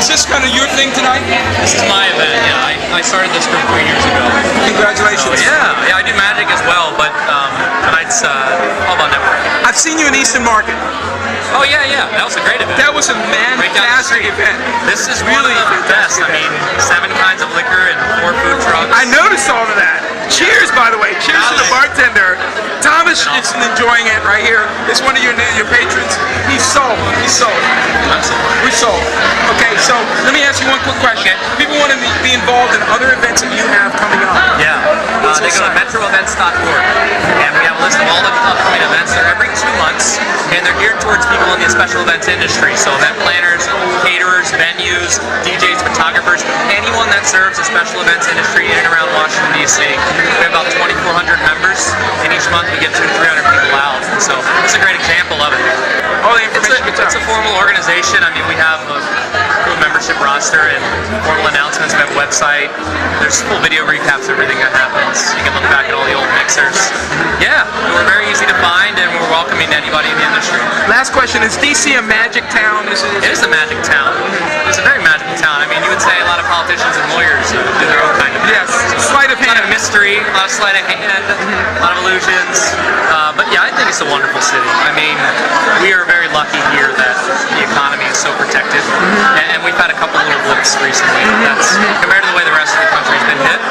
this kind of your thing tonight? This is my event, yeah. I started this group 3 years ago. Congratulations. So, yeah, I do magic as well, but tonight's all about networking. I've seen you in Eastern Market. Oh yeah, that was a great event. That was a fantastic event. This is really one of the best. I mean, 7 kinds of liquor and 4 food trucks. I noticed all of that. Cheers, by the way. Cheers to the bartender. Thomas is enjoying it right here. It's one of your patrons. He's sold. He's sold. We're sold. Okay, so let me ask you one quick question. People want to be involved in other events that you have coming up. Yeah. They go to metroevents.org, and we have a list of all the upcoming events. They're every 2 months, and they're geared towards people in the special events industry. So event planners, caterers, venues, DJs, photographers, anyone that serves the special events industry in and around Washington, D.C. We have about 2,400 members, and each month we get 200 to 300 people out. So it's a great example of it. All the information it's a formal organization. I mean, we have a full membership roster and formal announcements. We have a website. There's full video recaps of everything that happens. You can look back at all the old mixers. Yeah, we're very easy to find, and we're welcoming to anybody in the industry. Last question, is DC a magic town? It is a magic town. It's a very magical town. I mean, you would say a lot of politicians and lawyers do their own kind of magic. Yes, sleight of hand. A lot of mystery, a lot of sleight of hand, a lot of illusions. But yeah, I think it's a wonderful city. I mean, we are very lucky here that the economy is so protected, and we've had a couple little blips recently. That's compared to the way the rest of the country's been hit.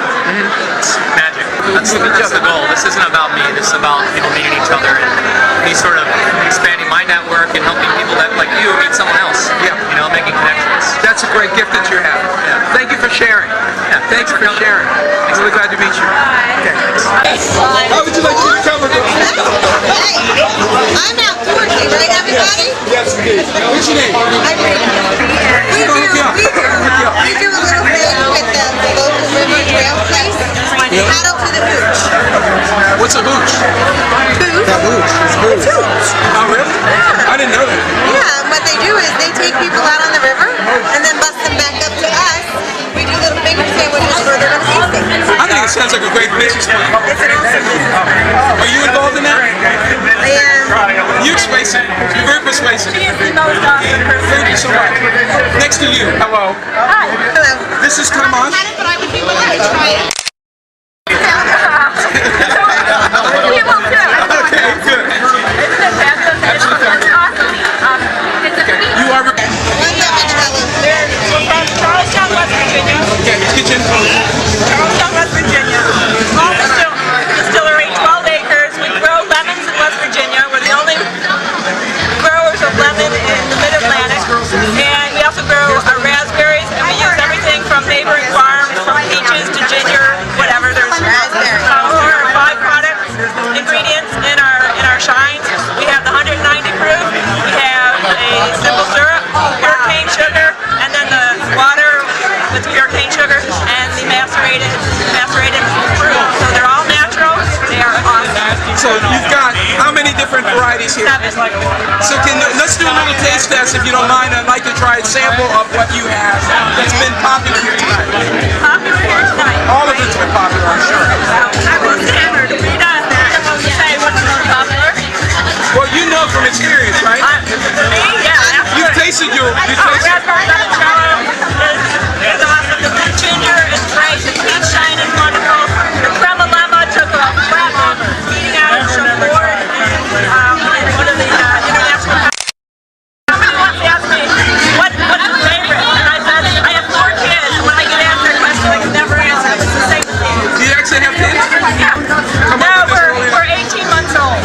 It's magic. That's the goal. This isn't about me. This is about people meeting each other and me sort of expanding my network and helping people that, like you, meet someone else. Yeah. You know, making connections. That's a great gift that you have. Yeah. Thank you for sharing. Yeah. Thanks for sharing. I'm really glad to meet you. Okay. How would you like to cover this? Hey, I'm out working, right, everybody? Yes, indeed. What's your name? I'm Rita. We do a little thing with the local river trail place. Paddle to the hooch. What's a hooch? Hooch? That hooch. It's hooch. Oh, really? Yeah. I didn't know that. Yeah, and what they do is they take people out on the river and then bus them back up to us. We do little finger sandwiches for them and tasting. I think it sounds like a great business plan. It's an awesome business. Are you involved in that? I am. You're persuasive. You're very persuasive. She is the most awesome person. Thank you so much. Next to you. Hello. Hi. Hello. This is Tomas. But I would be willing to try it. You will too. Okay, good. Isn't it fabulous? It's awesome. It's a You are. One lemon jello. We're from Charlestown, West Virginia. Okay, kitchen. Charlestown, West Virginia. Small distillery, 12 acres. We grow lemons in West Virginia. We're the only growers of lemon in the Mid-Atlantic. And we also grow raspberries, and we use everything from neighboring farms, from peaches to ginger, whatever. There's Raspberry. 4 or 5 product ingredients in our shines. We have the 190 proof. We have a simple syrup, pure cane sugar, and then the water with pure cane sugar and the macerated fruit. So they're all natural. They are awesome. So you've got how many different varieties here? 7. So let's do a little taste test if you don't mind. I'd like to try a sample of what you have that's been popular here tonight. Popular here tonight. All of it's been popular, I'm sure. I was hammered. Rita will say what's most popular. Well, you know from experience, right? For me, yeah, You've tasted absolutely. raspberry Lemon jello is awesome. The blue ginger is great. The peach shine is wonderful. The crema lema took a flat eating out of some board and one of the international. Somebody once asked me, what's your favorite? And I said, I have 4 kids. When I get asked that question, I can never answer. It's the same thing. Do you actually have kids? Yeah. No, we're 18 months old.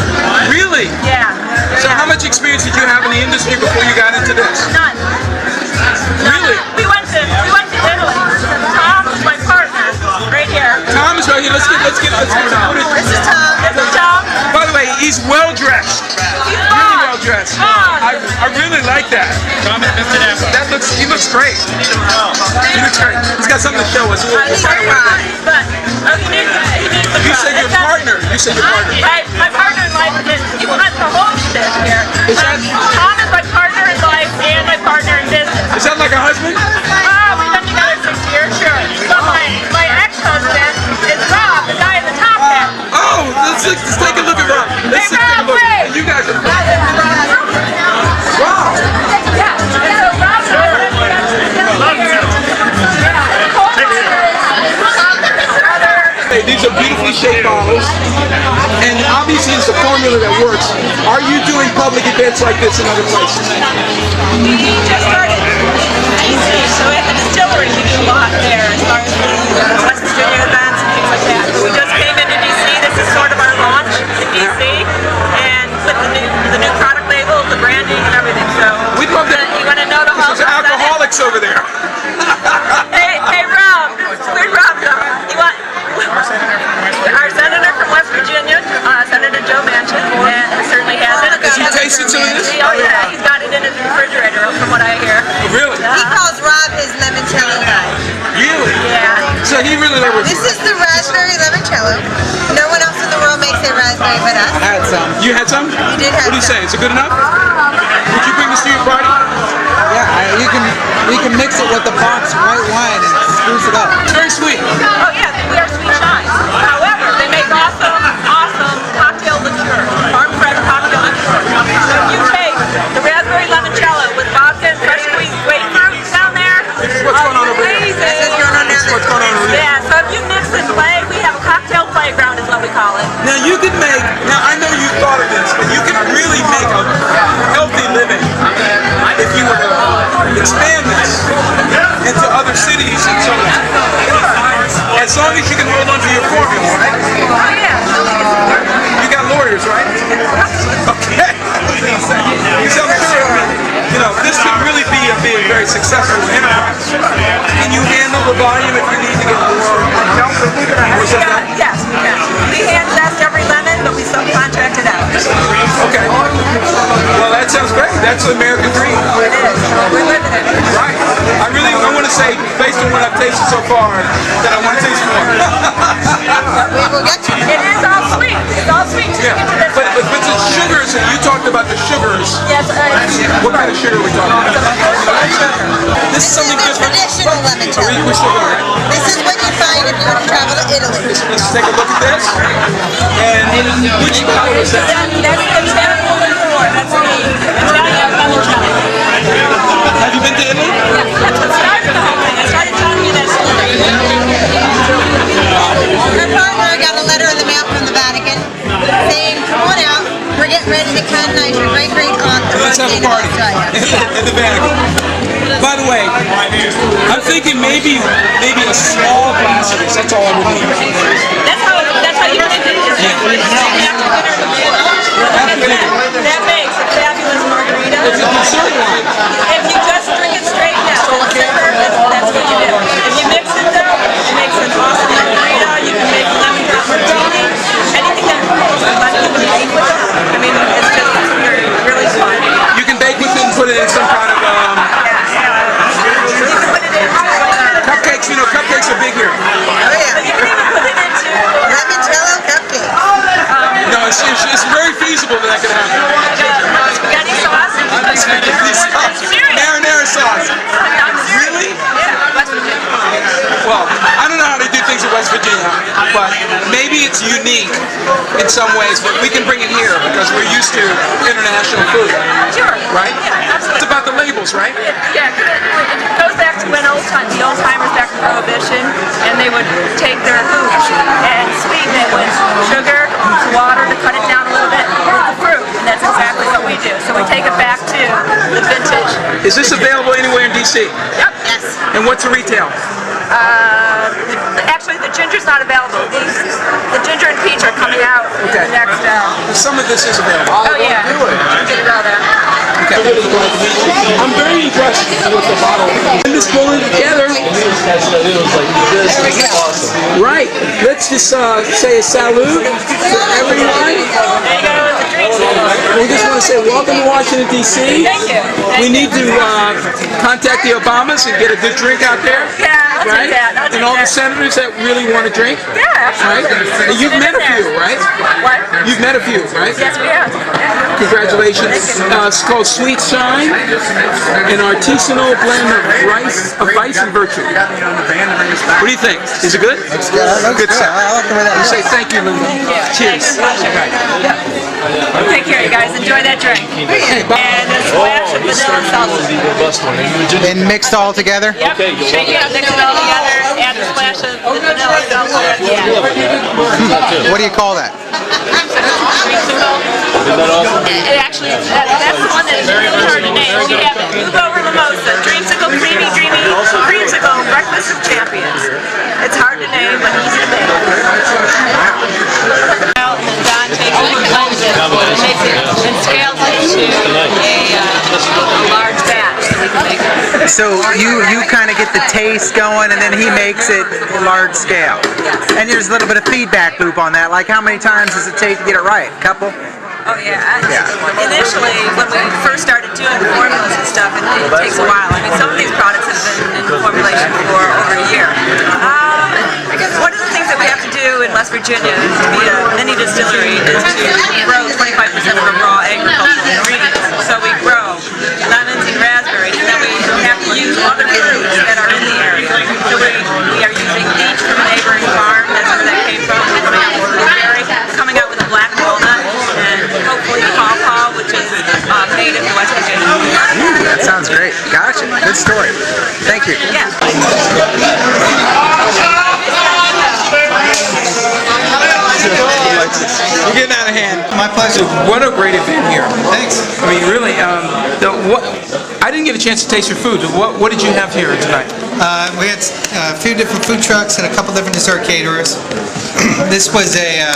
Really? Yeah. So how much experience did you have in the industry before you got into this? None. Really? We went to Italy. Tom was my partner right here. Tom is right here. Let's get Tom. This is Tom. This is Tom. By the way, he's well dressed. He's Really well dressed. I really like that. He looks great. He looks great. He's got something to show us. But You said your partner. My partner in life is he went to homestead here. Tom is my partner in life and my partner in business. Is that like a husband? We've been together 6 years, sure. But my ex-husband is Rob, the guy in the top hat. Oh, let's take a look at Rob. Let's take a look. You guys are. Wow. Yeah. And so Rob formula that works. Are you doing public events like this in other places? We just started DC, so at the distillery we do a lot there as far as the West Virginia events and things like that. But we just came into DC. This is sort of our launch in DC, and with the new product label, the branding, and everything. So We'd love that. you want to know the whole There's alcoholics over there. Hey Rob, where's Rob? You want our senator from West Virginia, Senator Joe Manchin, and certainly has it. Has he tasted some of this? Oh yeah, he's got it in his refrigerator, from what I hear. Really? He calls Rob his limoncello guy. Really? Yeah. So he really loves This is the raspberry limoncello. No one else in the world makes their raspberry but us. I had some. You had some? You did have What do you some. say? Is it good enough? Would you bring this to your party? Yeah, you can mix it with the box white wine and spruce it up. It's very sweet. Oh yeah, we are sweet shines. However, they make awesome cocktail liqueur, farm-fresh cocktail liqueur. So if you take the raspberry limoncello with vodka and fresh squeezed grapefruit down there, What's going on over here? amazing. What's going on over here? Yeah, so if you mix and play, we have a cocktail playground is what we call it. Now you could make, now I know you thought of this, but you could really make a healthy living if you were to expand this into other cities and so on. As long as you can hold on to your formula, right? Oh yeah. You got lawyers, right? Okay. So I'm sure, you know, this could really be a very successful enterprise. Can you handle the volume if you need to get more help? Or is that not? Yes, we can. We hand zest every lemon, but we subcontract it out. Okay. Well, that sounds great. That's the American dream. It is. We're living it. Right. I want to say, based on what I've tasted so far, that I want to taste more. We will get you. It is all sweet. It's all sweet till you get to this. But the sugars, and you talked about the sugars. Yes, What kind of sugar are we talking about? This is This is something the different. traditional limoncello. We're still going, right? This is what you find if you were to travel to Italy. Let's take a look at this. And which color is that? That's the Italian liqueur. That's the Italian limoncello. Have you been to Italy? Yeah, that's what started the whole thing. I started telling you that story. Our partner got a letter in the mail from the Vatican saying, come on out, we're getting ready to canonize your great-great aunt. Let's have a party in the Vatican. By the way, I'm thinking maybe a small glass of this. That's all I would need. That's how you make it. That makes a fabulous margarita. It's a dessert wine. If you just drink it straight, yes, that's what you do. If you mix it though, it makes an awesome margarita. You can make lemon drop martini, anything that you can bake with it. I mean, it's just really fun. You can bake with it and put it in some kind of You can put it in cupcakes. You know, cupcakes are big here. Oh yeah. you can even put it into Limoncello cupcake. No, it's very feasible that can happen. spaghetti sauce. Marinara sauce. Really? Yeah, West Virginia. Well, I don't know how they do things in West Virginia, but maybe it's unique in some ways, but we can bring it here because we're used to international food. Sure. Right? Yeah, absolutely. It's about the labels, right? Yeah, it goes back to when the old timers back in Prohibition, and they would take their hooch and sweeten it with sugar, water to cut it down a little bit with the fruit, and that's exactly what we do. So we take it back to the vintage. Is this available anywhere in DC? Yep. Yes. And what's the retail? Actually, the ginger's not available. The ginger and peach are coming out in the next. Some of this is available. Oh yeah. Get it all there. Okay. I'm very impressed with the bottle. And this pulling together. Right. Let's just say a salute to everyone. There you go with the drinks. We just want to say welcome to Washington, D.C. Thank you. We need to contact the Obamas and get a good drink out there. Yeah, I'll Right? take that. I'll take And all the that. senators that really want to drink. Yeah, Right? absolutely. And you've met a few, right? What? You've met a few, right? Yes, we have. Yeah. Congratulations. It's called Sweet Shine, an artisanal blend of vice and virtue. What do you think? Is it good? Good stuff. I like the way that You say thank you, Linda. Cheers. Take care, you guys. Enjoy that drink. Hey, bye. And splash of vanilla salsa. And mixed all together? Yep. Shake it up, mix it all together, add a splash of the vanilla salsa. Yeah. What do you call that? It actually, that's the one that is really hard to name. We have Move Over Mimosa, Dreamsicle, Creamy, Dreamy, Creamsicle, Breakfast of Champions. It's hard to name, but easy to make. Out and Don takes it and blends it and makes it and scales it to a large batch so we can make it. So you kind of get the taste going, and then he makes it large scale. And there's a little bit of feedback loop on that. Like, how many times does it take to get it right? A couple? Oh yeah. Initially, when we first started doing the formulas and stuff, it takes a while. I mean, some of these products have been in formulation for over a year. One of the things that we have to do in West Virginia to be a mini distillery is to grow 25% of our raw agricultural ingredients. So we grow lemons and raspberries, and then we have to use other fruits that are in the area. So we are using peach from a neighboring farm. That's where that came from. Coming out with a black walnut, and hopefully pawpaw, which is made in West Virginia. That sounds great. Gotcha. Good story. Thank you. Yeah. We're getting out of hand. My pleasure. What a great event here. Thanks. I mean, really, I didn't get a chance to taste your food. What did you have here tonight? We had a few different food trucks and a couple different dessert caterers. This was a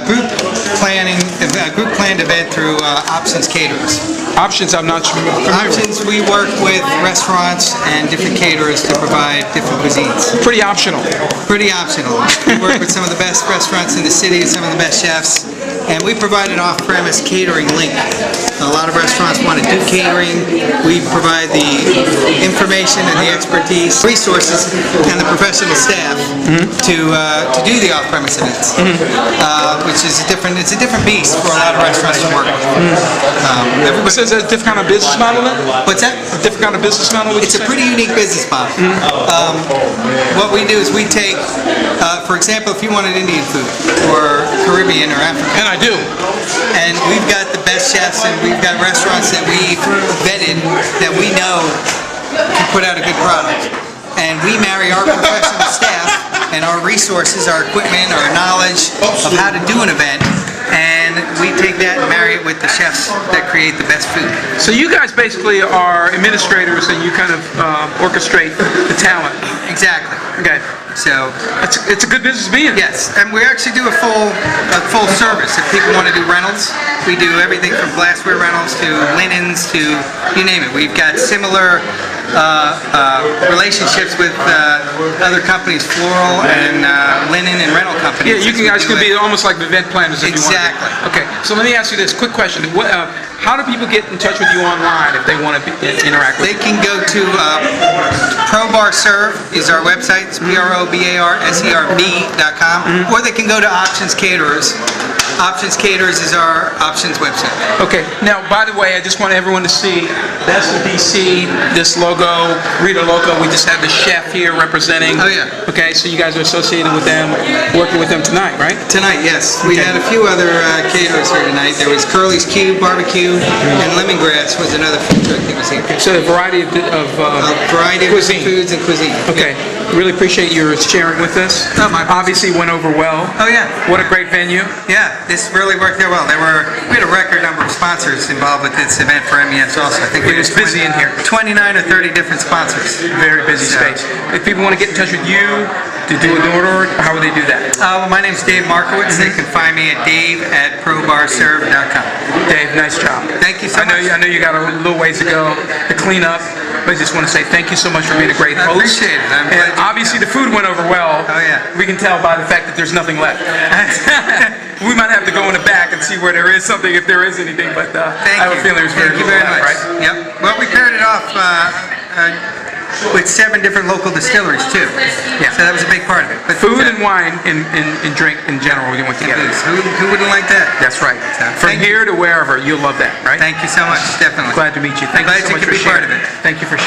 group planned event through Options Caterers. Options, I'm not sure. Options, we work with restaurants and different caterers to provide different cuisines. Pretty optional. Pretty optional. We work with some of the best restaurants in the city and some of the best chefs, and we provide an off-premise catering link. A lot of restaurants want to do catering. We provide the information and the expertise, resources, and the professional staff to do the off-premise events, which is it's a different beast for a lot of restaurants to work with. So is that a different kind of business model then? What's that? A different kind of business model? It's a pretty unique business model. What we do is we take, for example, if you wanted Indian food or Caribbean or African. And I do. And we've got the best chefs and we've got restaurants that we've vetted that we know can put out a good product. And we marry our professional staff and our resources, our equipment, our knowledge of how to do an event, and we take that and marry it with the chefs that create the best food. So you guys basically are administrators and you kind of orchestrate the talent. Exactly. Okay. So it's a good business to be in. yes, and we actually do a full service. If people want to do rentals, we do everything from glassware rentals to linens to you name it. We've got similar relationships with other companies, floral and linen and rental companies. Yeah, you guys can be almost like event planners if you want. Exactly. Okay, so let me ask you this quick question. How do people get in touch with you online if they want to interact with you? They can go to ProBar Serve is our website. It's ProBarServ.com, or they can go to Options Caterers. Options Caterers is our options website. Okay, now by the way, I just want everyone to see that's the DC, this logo, Rita Loco. We just have the chef here representing. Oh, yeah. Okay, so you guys are associated with them, working with them tonight, right? Tonight, yes. We had a few other caterers here tonight. There was Curly's Cube Barbecue, and Lemongrass was another food truck that was here. So a variety of cuisine. Foods and cuisine. Okay, really appreciate your sharing with us. Oh, my pleasure. Obviously went over well. Oh, yeah. What a great venue. Yeah, this really worked out well. We had a record number of sponsors involved with this event for MES also. I think It was busy in here. 29 or 30 different sponsors. Very busy space. If people want to get in touch with you to do an order, how would they do that? Well, my name's Dave Markowitz. They can find me at dave@probarserve.com. Dave, nice job. Thank you so much. I know you got a little ways to go to clean up, but I just want to say thank you so much for being a great I host. appreciate it. I'm glad And you obviously the food went over well. Oh, yeah. We can tell by the fact that there's nothing left. We might have to go in the back and see where there is something, if there is anything, but I have a feeling there's very Thank you little very left, much. right? Yep. Well, we paired it off with 7 different local distilleries too. Yeah. So that was a big part of it. But Food and wine and drink in general, we went together. Who wouldn't like that? That's right. So, From thank you. here to wherever, you'll love that, right? Thank you so much. Definitely. Glad to meet you. Thank Glad you so you much could for be part sharing. of it. Thank you for